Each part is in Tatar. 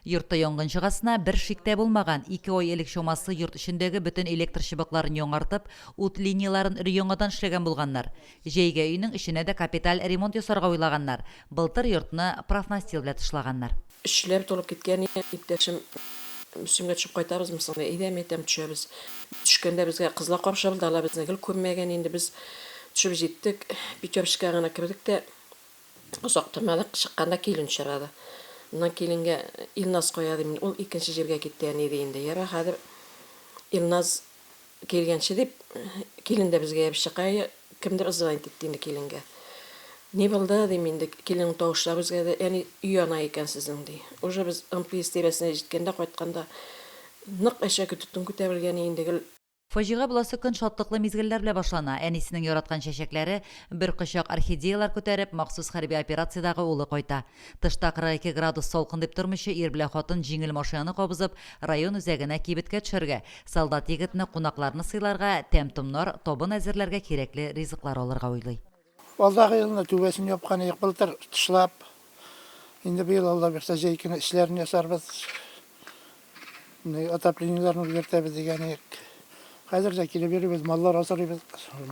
Йортта янгын чыгасына бер шиктә булмаган 2 ай элек чамасы йорт эчендәге бөтен электр чыбыкларын яңартып, ут линияларын яңадан эшләгән булганнар. Җәйгә өйнең эченә дә капиталь ремонт ясарга уйлаганнар. Былтыр йортны профнастил белән тышлаганнар. Эшләр толып киткән, иптәшем Müslümгә төшеп кайтарбыз мисың, идәм итәм төшәбез. Төшкәндә безгә кызлар капшабылды, ала безне гел күрмәгән, инде без төшеп җиттек. Печершкә гына кирдек тә озак тормадык, чыкканда килен чырады. Моннан киленгә Илназ куяды, мин ул икенче җиргә киткән иде инде. Яра хәзер Илназ килгәнче дип, килен дә безгә ябышкай, кемдер ызган итте инде киленгә. Не булды дим инде, килен тавышлар безгә дә, яни үй ана икән сезнең ди. Уже без МПС тирәсенә җиткәндә кайтканда нык әшәке төтен күтәрелгән инде гел. Фаҗига буласы көн шатлыклы мизгелләр белән башлана. Әнисенең яраткан чәчәкләре бер кочак орхидеялар күтәреп, махсус хәрби операциядагы улы кайта. Тышта 42 градус салкын дип тормыйча, ир белән хатын җиңел машинаны кабызып, район үзәгенә кибеткә төшәргә, солдат егетне кунакларны сыйларга, тәм-томнар, табын әзерләргә кирәкле ризыклар алырга уйлый. Алдағы елны түбәсен япкан ек былтыр тышлап. Инде быел Алла берсе җәйкене эшләрен ясарбыз. Отоплениеларны үзгәртәбез дигән ек. Хәзер дә килеп йөрибез, маллар асрыйбыз,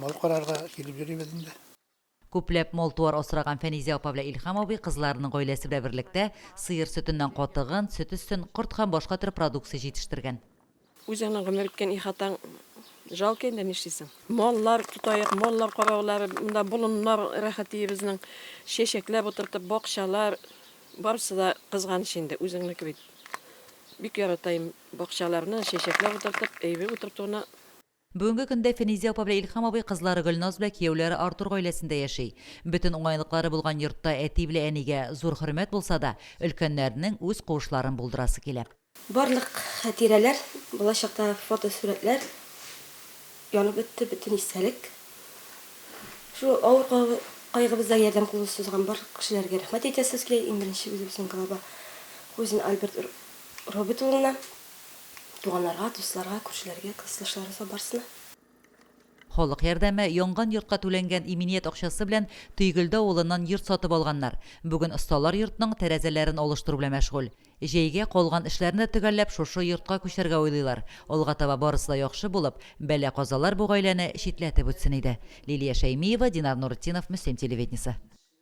мал карарга килеп йөрибез инде. Күпләп мал-туар асраган Фәнизә апа белән Илһам абый кызларының гаиләсе белән берлектә сыер сөтеннән катыгын, сөт өстен, корт һәм башка төр продукция җитештергән. Үзеңнең гомер иткән ихатаң жалко инде нишлисең. Маллар тутаяк, маллар караулары, монда болыннар рәхәт безнең чәчәкләп утыртып, бакчалар барысы да кызганыч инде үзеңнеке бит. Бик яратайм бакчаларны чәчәкләп утыртып, әйбер утыртуны. Бүгенге көндә Фәнизә апа белән Илһам абый кызлары Гөлназ белән кияүләре Артур гаиләсендә яши. Бөтен уңайлыклары булган йортта әти белән әнигә зур хөрмәт булса да, өлкәннәрнең үз куышларын булдырасы килә. Барлык хатирәләр, булачакта фотосурәтләр янып бетте, бөтен истәлек. Шу авыр кайгыбызда ярдәм кулы сузган бар кешеләргә рәхмәт әйтәсез килә. Иң беренче үзебезнең клуба Хузин Альберт Роберт улына, туганнарга, дусларга, күршеләргә, кылсышларга барсына. Халык ярдәме янган йортка түләнгән иминiyet акчасы белән Төйгөлдә авылыннан йорт сатып алганнар. Бүген осталар йортның тәрәзәләрен алыштыру белән мәшгуль. Җәйгә калган эшләрне төгәлләп шушы йортка күчәргә уйлыйлар. Алга таба барысы да яхшы булып, бәла казалар бу гаиләне читләтеп үтсен иде. Лилия Шәймиева, Динар Нуртдинов, Мөслим телевидениесе.